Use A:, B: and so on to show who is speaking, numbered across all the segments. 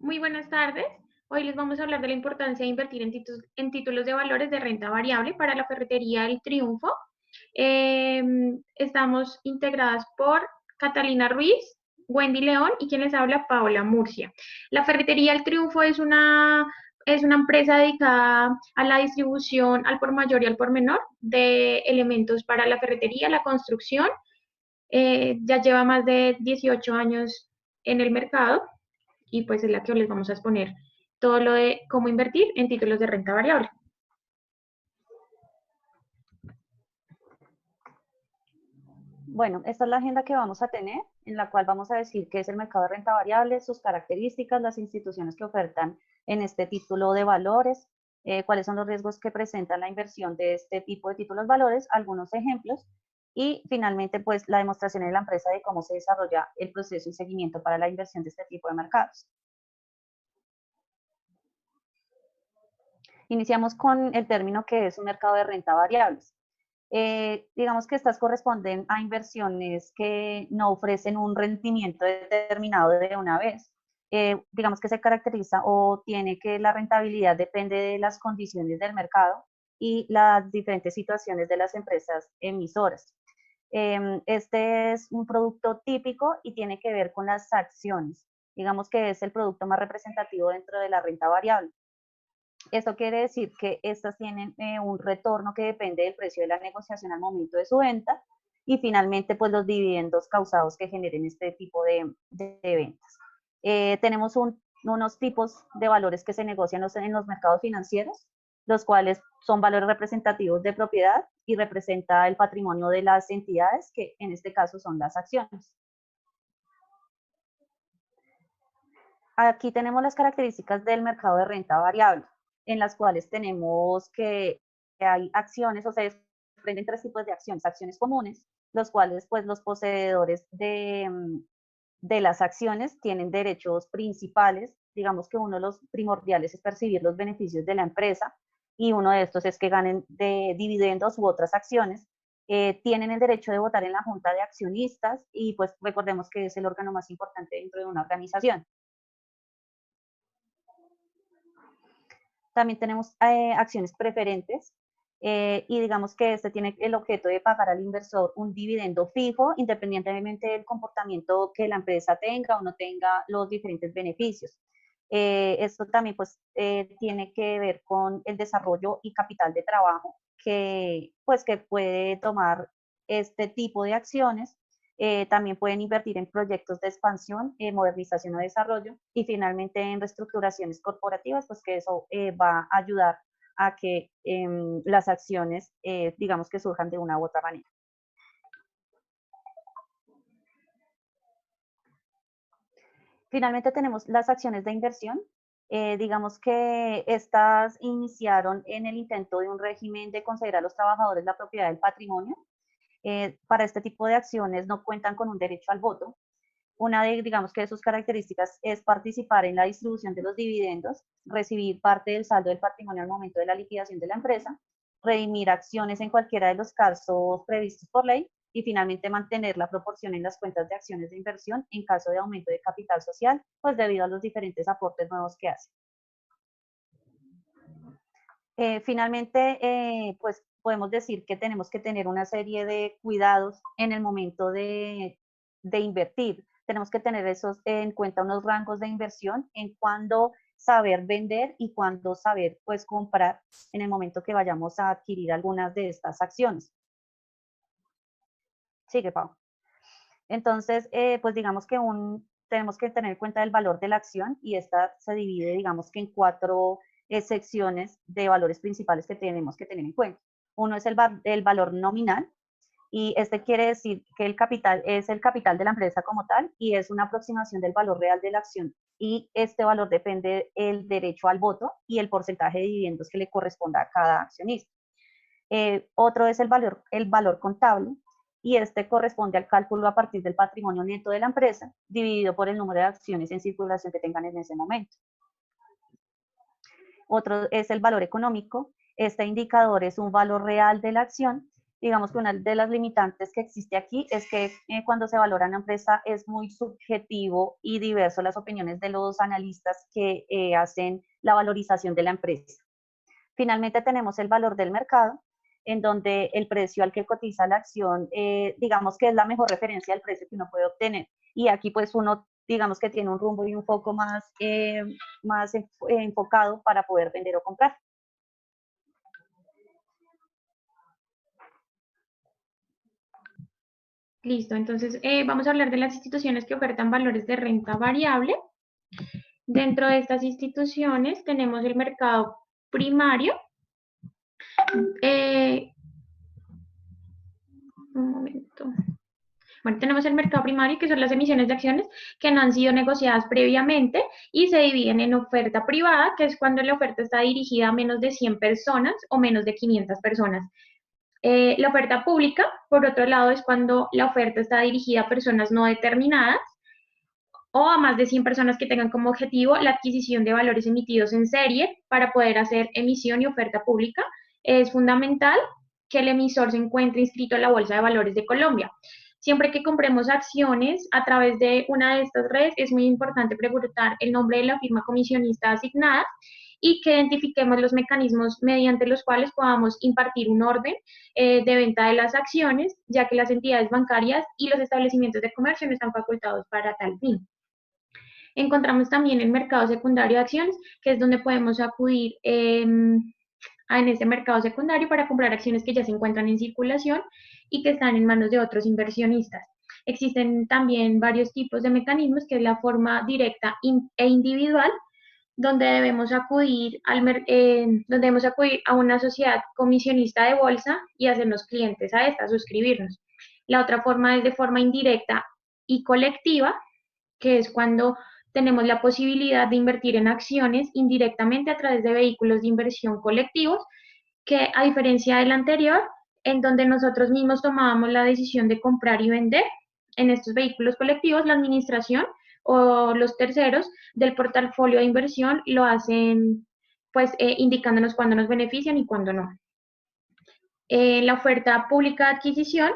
A: Muy buenas tardes. Hoy les vamos a hablar de la importancia de invertir en títulos de valores de renta variable para la ferretería El Triunfo. Estamos integradas por Catalina Ruiz, Wendy León y quien les habla, Paola Murcia. La ferretería El Triunfo es una empresa dedicada a la distribución al por mayor y al por menor de elementos para la ferretería, la construcción. Ya lleva más de 18 años en el mercado y pues es la que les vamos a exponer todo lo de cómo invertir en títulos de renta variable.
B: Bueno, esta es la agenda que vamos a tener, en la cual vamos a decir qué es el mercado de renta variable, sus características, las instituciones que ofertan en este título de valores, cuáles son los riesgos que presenta la inversión de este tipo de títulos valores, algunos ejemplos, y finalmente, pues, la demostración en la empresa de cómo se desarrolla el proceso y seguimiento para la inversión de este tipo de mercados. Iniciamos con el término que es un mercado de renta variables. Digamos que estas corresponden a inversiones que no ofrecen un rendimiento determinado de una vez. Digamos que se caracteriza o tiene que la rentabilidad depende de las condiciones del mercado y las diferentes situaciones de las empresas emisoras. Este es un producto típico y tiene que ver con las acciones. Digamos que es el producto más representativo dentro de la renta variable. Esto quiere decir que estas tienen un retorno que depende del precio de la negociación al momento de su venta y finalmente pues los dividendos causados que generen este tipo de ventas. Tenemos unos tipos de valores que se negocian en los mercados financieros, los cuales son valores representativos de propiedad y representa el patrimonio de las entidades, que en este caso son las acciones. Aquí tenemos las características del mercado de renta variable, en las cuales tenemos que hay acciones, o sea, se desprenden tres tipos de acciones. Acciones comunes, los cuales pues los poseedores de las acciones tienen derechos principales. Digamos que uno de los primordiales es percibir los beneficios de la empresa y uno de estos es que ganen de dividendos u otras acciones. Tienen el derecho de votar en la junta de accionistas y pues recordemos que es el órgano más importante dentro de una organización. También tenemos acciones preferentes y digamos que este tiene el objeto de pagar al inversor un dividendo fijo independientemente del comportamiento que la empresa tenga o no tenga los diferentes beneficios. Esto también pues tiene que ver con el desarrollo y capital de trabajo que puede tomar este tipo de acciones. También pueden invertir en proyectos de expansión, modernización o desarrollo y finalmente en reestructuraciones corporativas, pues que eso va a ayudar a que las acciones, digamos que surjan de una u otra manera. Finalmente tenemos las acciones de inversión. Digamos que estas iniciaron en el intento de un régimen de conceder a los trabajadores la propiedad del patrimonio. Para este tipo de acciones no cuentan con un derecho al voto. Una digamos que de sus características es participar en la distribución de los dividendos, recibir parte del saldo del patrimonio al momento de la liquidación de la empresa, redimir acciones en cualquiera de los casos previstos por ley y finalmente mantener la proporción en las cuentas de acciones de inversión en caso de aumento de capital social, pues debido a los diferentes aportes nuevos que hace. Finalmente, pues podemos decir que tenemos que tener una serie de cuidados en el momento de invertir. Tenemos que tener esos en cuenta unos rangos de inversión en cuándo saber vender y cuándo saber pues comprar en el momento que vayamos a adquirir algunas de estas acciones. Sigue, Pau. Entonces, pues digamos que tenemos que tener en cuenta el valor de la acción y esta se divide, digamos que en cuatro secciones de valores principales que tenemos que tener en cuenta. Uno es el valor nominal y este quiere decir que el capital es el capital de la empresa como tal y es una aproximación del valor real de la acción y este valor depende del derecho al voto y el porcentaje de dividendos que le corresponda a cada accionista. Otro es el valor contable y este corresponde al cálculo a partir del patrimonio neto de la empresa dividido por el número de acciones en circulación que tengan en ese momento. Otro es el valor económico. Este indicador es un valor real de la acción digamos que una de las limitantes que existe aquí es que cuando se valora una empresa es muy subjetivo y diverso las opiniones de los analistas que hacen la valorización de la empresa. Finalmente tenemos el valor del mercado, en donde el precio al que cotiza la acción, digamos que es la mejor referencia al precio que uno puede obtener. Y aquí pues uno, digamos que tiene un rumbo y un foco más enfocado para poder vender o comprar.
A: Listo, entonces vamos a hablar de las instituciones que ofertan valores de renta variable. Dentro de estas instituciones tenemos el mercado primario. Eh, un momento. Bueno, tenemos el mercado primario, que son las emisiones de acciones que no han sido negociadas previamente y se dividen en oferta privada, que es cuando la oferta está dirigida a menos de 100 personas o menos de 500 personas. La oferta pública, por otro lado, es cuando la oferta está dirigida a personas no determinadas o a más de 100 personas que tengan como objetivo la adquisición de valores emitidos en serie para poder hacer emisión y oferta pública. Es fundamental que el emisor se encuentre inscrito en la Bolsa de Valores de Colombia. Siempre que compremos acciones a través de una de estas redes, es muy importante preguntar el nombre de la firma comisionista asignada y que identifiquemos los mecanismos mediante los cuales podamos impartir un orden de venta de las acciones, ya que las entidades bancarias y los establecimientos de comercio no están facultados para tal fin. Encontramos también el mercado secundario de acciones, que es donde podemos acudir en este mercado secundario para comprar acciones que ya se encuentran en circulación y que están en manos de otros inversionistas. Existen también varios tipos de mecanismos, que es la forma directa e individual, donde debemos acudir a una sociedad comisionista de bolsa y hacernos clientes a esta, suscribirnos. La otra forma es de forma indirecta y colectiva, que es cuando tenemos la posibilidad de invertir en acciones indirectamente a través de vehículos de inversión colectivos, que a diferencia del anterior, en donde nosotros mismos tomábamos la decisión de comprar y vender, en estos vehículos colectivos, la administración o los terceros del portafolio de inversión lo hacen, pues, indicándonos cuándo nos benefician y cuándo no. La oferta pública de adquisición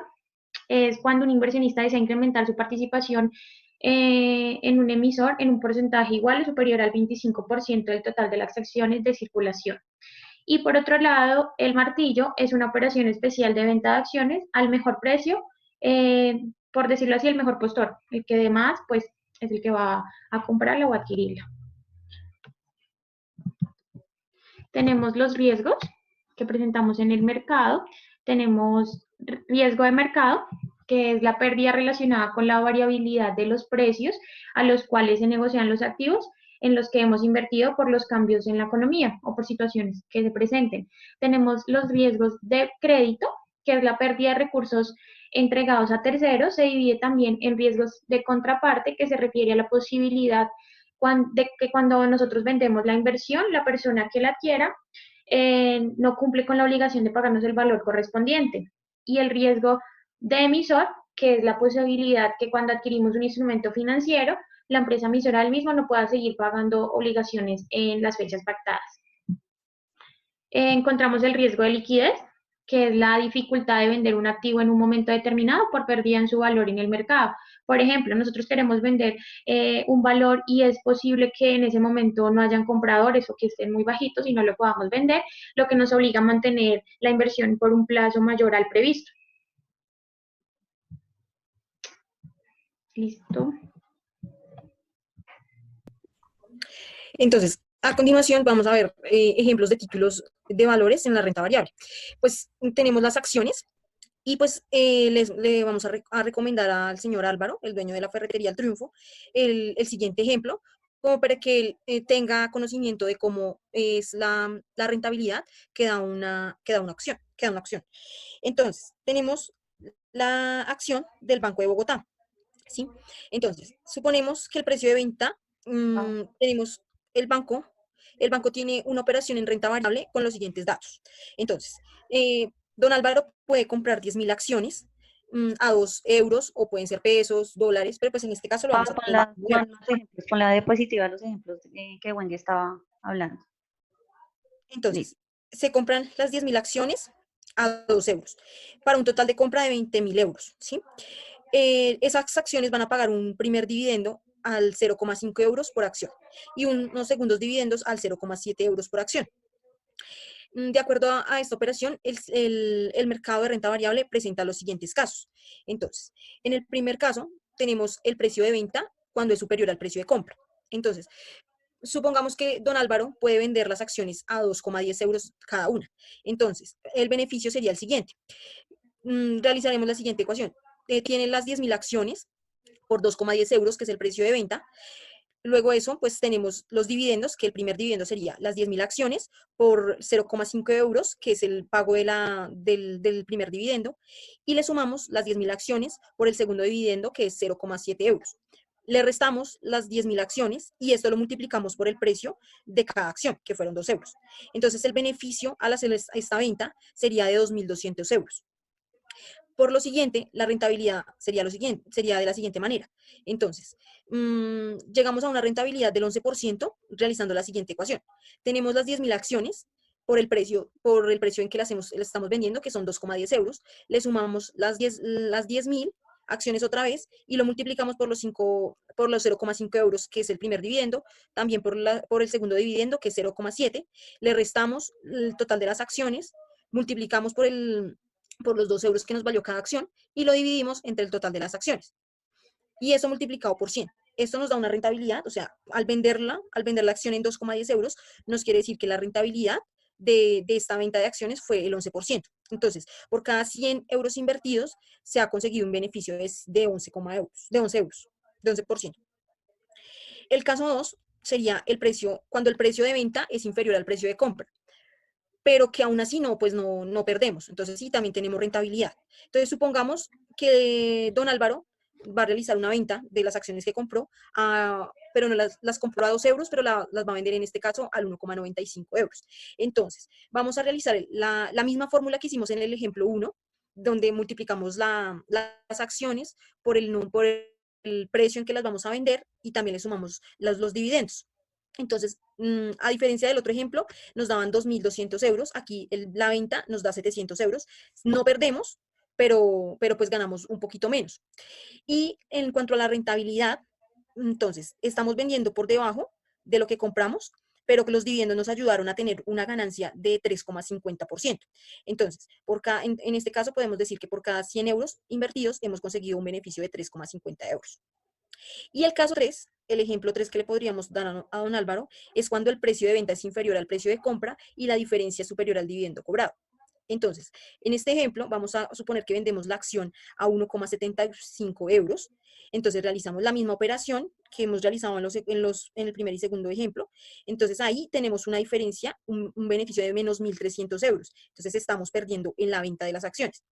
A: es cuando un inversionista desea incrementar su participación en un emisor en un porcentaje igual o superior al 25% del total de las acciones de circulación. Y por otro lado, el martillo es una operación especial de venta de acciones al mejor precio, por decirlo así, el mejor postor. El que dé más, pues es el que va a comprarla o adquirirla. Tenemos los riesgos que presentamos en el mercado. Tenemos riesgo de mercado, que es la pérdida relacionada con la variabilidad de los precios a los cuales se negocian los activos en los que hemos invertido por los cambios en la economía o por situaciones que se presenten. Tenemos los riesgos de crédito, que es la pérdida de recursos entregados a terceros. Se divide también en riesgos de contraparte, que se refiere a la posibilidad de que cuando nosotros vendemos la inversión, la persona que la adquiera no cumple con la obligación de pagarnos el valor correspondiente. Y el riesgo de emisor, que es la posibilidad que cuando adquirimos un instrumento financiero, la empresa emisora del mismo no pueda seguir pagando obligaciones en las fechas pactadas. Encontramos el riesgo de liquidez, que es la dificultad de vender un activo en un momento determinado por pérdida en su valor en el mercado. Por ejemplo, nosotros queremos vender un valor y es posible que en ese momento no hayan compradores o que estén muy bajitos y no lo podamos vender, lo que nos obliga a mantener la inversión por un plazo mayor al previsto. Listo.
C: Entonces, a continuación vamos a ver ejemplos de títulos de valores en la renta variable. Pues tenemos las acciones y pues le vamos a recomendar al señor Álvaro, el dueño de la ferretería El Triunfo, el siguiente ejemplo, como para que él tenga conocimiento de cómo es la rentabilidad que da una acción, que da una acción. Entonces, tenemos la acción del Banco de Bogotá, ¿sí? Entonces, suponemos que el precio de venta, tenemos el banco, el banco tiene una operación en renta variable con los siguientes datos. Entonces, don Álvaro puede comprar 10.000 acciones a 2 euros o pueden ser pesos, dólares, pero pues en este caso lo vamos a poner en euros.
B: Pon la diapositiva, los ejemplos que Wendy estaba hablando.
C: Entonces, se compran las 10.000 acciones a 2 euros, para un total de compra de 20.000 euros, ¿sí? Esas acciones van a pagar un primer dividendo al 0,5 euros por acción y unos segundos dividendos al 0,7 euros por acción. De acuerdo a esta operación, el mercado de renta variable presenta los siguientes casos. Entonces, en el primer caso, tenemos el precio de venta cuando es superior al precio de compra. Entonces, supongamos que don Álvaro puede vender las acciones a 2,10 euros cada una. Entonces, el beneficio sería el siguiente. Realizaremos la siguiente ecuación. Tiene las 10.000 acciones por 2,10 euros, que es el precio de venta. Luego de eso, pues tenemos los dividendos, que el primer dividendo sería las 10.000 acciones por 0,5 euros, que es el pago del primer dividendo, y le sumamos las 10.000 acciones por el segundo dividendo, que es 0,7 euros. Le restamos las 10.000 acciones y esto lo multiplicamos por el precio de cada acción, que fueron 2 euros. Entonces, el beneficio al hacer esta venta sería de 2.200 euros. Por lo siguiente, la rentabilidad sería de la siguiente manera. Entonces, llegamos a una rentabilidad del 11% realizando la siguiente ecuación. Tenemos las 10.000 acciones por el precio en que las estamos vendiendo, que son 2,10 euros. Le sumamos las 10.000 acciones otra vez y lo multiplicamos por los 0,5 euros, que es el primer dividendo, también por el segundo dividendo, que es 0,7. Le restamos el total de las acciones, multiplicamos por los 2 euros que nos valió cada acción y lo dividimos entre el total de las acciones. Y eso multiplicado por 100. Esto nos da una rentabilidad, o sea, al vender la acción en 2,10 euros, nos quiere decir que la rentabilidad de esta venta de acciones fue el 11%. Entonces, por cada 100 euros invertidos, se ha conseguido un beneficio de 11 euros, de 11%. El caso 2 sería cuando el precio de venta es inferior al precio de compra, pero que aún así no perdemos. Entonces sí, también tenemos rentabilidad. Entonces supongamos que don Álvaro va a realizar una venta de las acciones que compró, pero no las compró a 2 euros, pero las va a vender en este caso al 1,95 euros. Entonces, vamos a realizar la misma fórmula que hicimos en el ejemplo 1, donde multiplicamos las acciones por el precio en que las vamos a vender y también le sumamos los dividendos. Entonces, a diferencia del otro ejemplo, nos daban 2.200 euros, aquí la venta nos da 700 euros, no perdemos, pero pues ganamos un poquito menos. Y en cuanto a la rentabilidad, entonces, estamos vendiendo por debajo de lo que compramos, pero que los dividendos nos ayudaron a tener una ganancia de 3,50%. Entonces, en este caso podemos decir que por cada 100 euros invertidos hemos conseguido un beneficio de 3,50 euros. Y el caso 3, el ejemplo 3 que le podríamos dar a don Álvaro, es cuando el precio de venta es inferior al precio de compra y la diferencia es superior al dividendo cobrado. Entonces, en este ejemplo, vamos a suponer que vendemos la acción a 1,75 euros. Entonces, realizamos la misma operación que hemos realizado en el primer y segundo ejemplo. Entonces, ahí tenemos una diferencia, un beneficio de menos 1.300 euros. Entonces, estamos perdiendo en la venta de las acciones.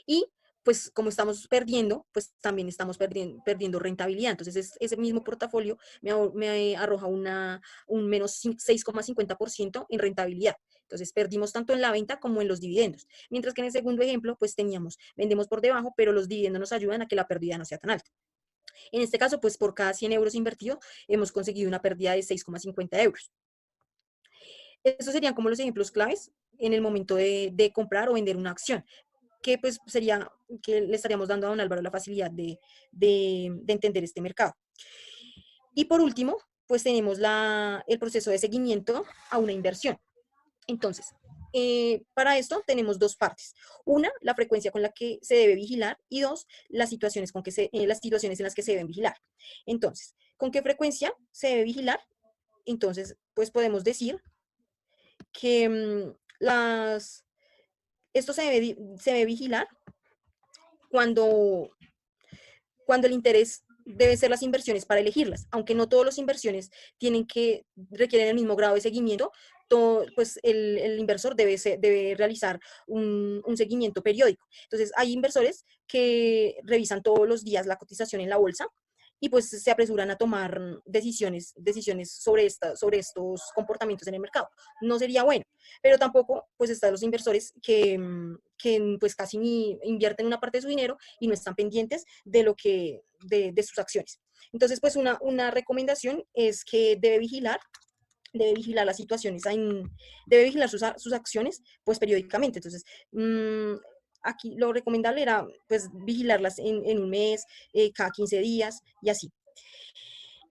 C: Y pues como estamos perdiendo, pues también estamos perdiendo rentabilidad. Entonces ese mismo portafolio me arroja un menos 6,50% en rentabilidad. Entonces perdimos tanto en la venta como en los dividendos. Mientras que en el segundo ejemplo, pues vendemos por debajo, pero los dividendos nos ayudan a que la pérdida no sea tan alta. En este caso, pues por cada 100 euros invertidos, hemos conseguido una pérdida de 6,50 euros. Estos serían como los ejemplos claves en el momento de comprar o vender una acción, que pues sería que le estaríamos dando a don Álvaro la facilidad de entender este mercado. Y por último, pues tenemos el proceso de seguimiento a una inversión. Entonces, para esto tenemos dos partes. Una, la frecuencia con la que se debe vigilar y dos, las situaciones en las que se deben vigilar. Entonces, ¿con qué frecuencia se debe vigilar? Entonces, pues podemos decir que esto se debe vigilar cuando el interés debe ser las inversiones para elegirlas, aunque no todas las inversiones requieren el mismo grado de seguimiento, pues el inversor debe realizar un seguimiento periódico. Entonces, hay inversores que revisan todos los días la cotización en la bolsa y pues se apresuran a tomar decisiones sobre estos comportamientos en el mercado. No sería bueno, pero tampoco pues están los inversores que pues casi ni invierten una parte de su dinero y no están pendientes de sus acciones. Entonces, pues una recomendación es que debe vigilar debe vigilar las situaciones, debe vigilar sus acciones pues periódicamente. Entonces, aquí lo recomendable era pues vigilarlas en un mes, cada 15 días y así.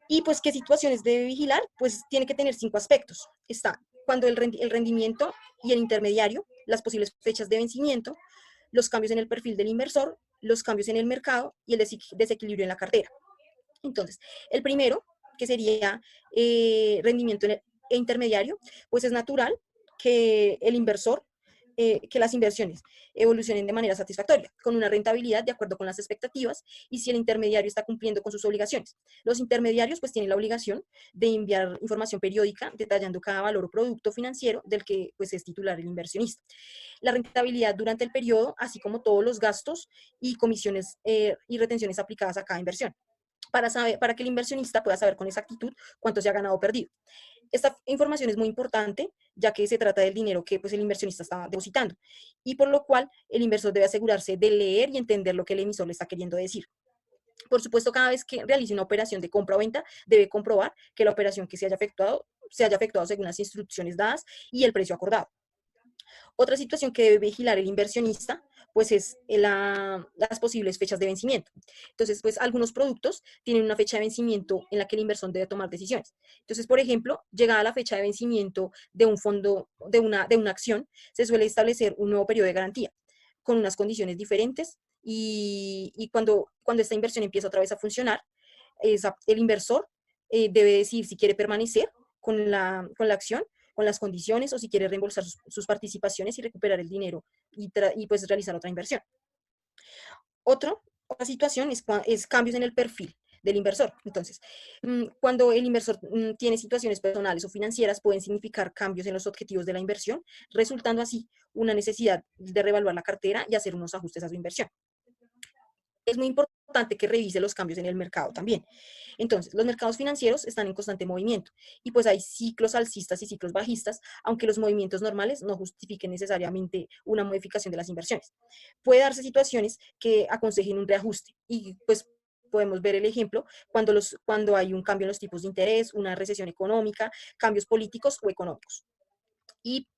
C: Y pues, ¿qué situaciones debe vigilar? Pues tiene que tener 5 aspectos. Está cuando el rendimiento y el intermediario, las posibles fechas de vencimiento, los cambios en el perfil del inversor, los cambios en el mercado y el desequilibrio en la cartera. Entonces, el primero, que sería rendimiento e intermediario, pues es natural que el inversor, que las inversiones evolucionen de manera satisfactoria, con una rentabilidad de acuerdo con las expectativas y si el intermediario está cumpliendo con sus obligaciones. Los intermediarios pues tienen la obligación de enviar información periódica detallando cada valor o producto financiero del que pues es titular el inversionista. La rentabilidad durante el periodo, así como todos los gastos y comisiones y retenciones aplicadas a cada inversión para que el inversionista pueda saber con exactitud cuánto se ha ganado o perdido. Esta información es muy importante, ya que se trata del dinero que pues, el inversionista está depositando, y por lo cual el inversor debe asegurarse de leer y entender lo que el emisor le está queriendo decir. Por supuesto, cada vez que realice una operación de compra o venta, debe comprobar que la operación que se haya efectuado según las instrucciones dadas y el precio acordado. Otra situación que debe vigilar el inversionista, pues es las posibles fechas de vencimiento. Entonces, pues algunos productos tienen una fecha de vencimiento en la que el inversor debe tomar decisiones. Entonces, por ejemplo, llegada la fecha de vencimiento de un fondo, de una acción, se suele establecer un nuevo periodo de garantía con unas condiciones diferentes y cuando esta inversión empieza otra vez a funcionar, el inversor debe decidir si quiere permanecer con la acción, con las condiciones o si quiere reembolsar sus participaciones y recuperar el dinero y pues realizar otra inversión. Otra situación es cambios en el perfil del inversor. Entonces, cuando el inversor tiene situaciones personales o financieras, pueden significar cambios en los objetivos de la inversión, resultando así una necesidad de reevaluar la cartera y hacer unos ajustes a su inversión. Es muy importante que revise los cambios en el mercado también. Entonces, los mercados financieros están en constante movimiento y pues hay ciclos alcistas y ciclos bajistas, aunque los movimientos normales no justifiquen necesariamente una modificación de las inversiones. Puede darse situaciones que aconsejen un reajuste y pues podemos ver el ejemplo cuando hay un cambio en los tipos de interés, una recesión económica, cambios políticos o económicos. Y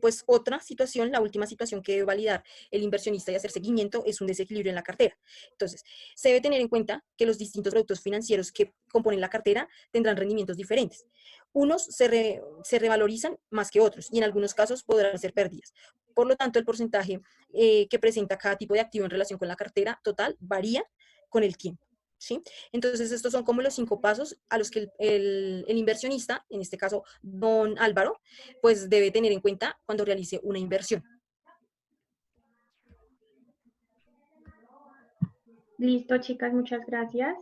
C: pues otra situación, la última situación que debe validar el inversionista y hacer seguimiento es un desequilibrio en la cartera. Entonces, se debe tener en cuenta que los distintos productos financieros que componen la cartera tendrán rendimientos diferentes. Unos se revalorizan más que otros y en algunos casos podrán ser pérdidas. Por lo tanto, el porcentaje que presenta cada tipo de activo en relación con la cartera total varía con el tiempo. ¿Sí? Entonces, estos son como los 5 pasos a los que el inversionista, en este caso, don Álvaro, pues debe tener en cuenta cuando realice una inversión.
A: Listo, chicas, muchas gracias.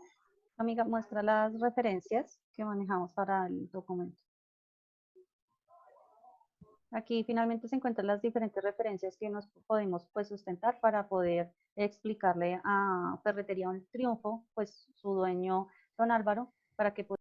B: Amiga, muestra las referencias que manejamos para el documento. Aquí finalmente se encuentran las diferentes referencias que nos podemos pues sustentar para poder explicarle a Ferretería Un Triunfo, pues su dueño, don Álvaro, para que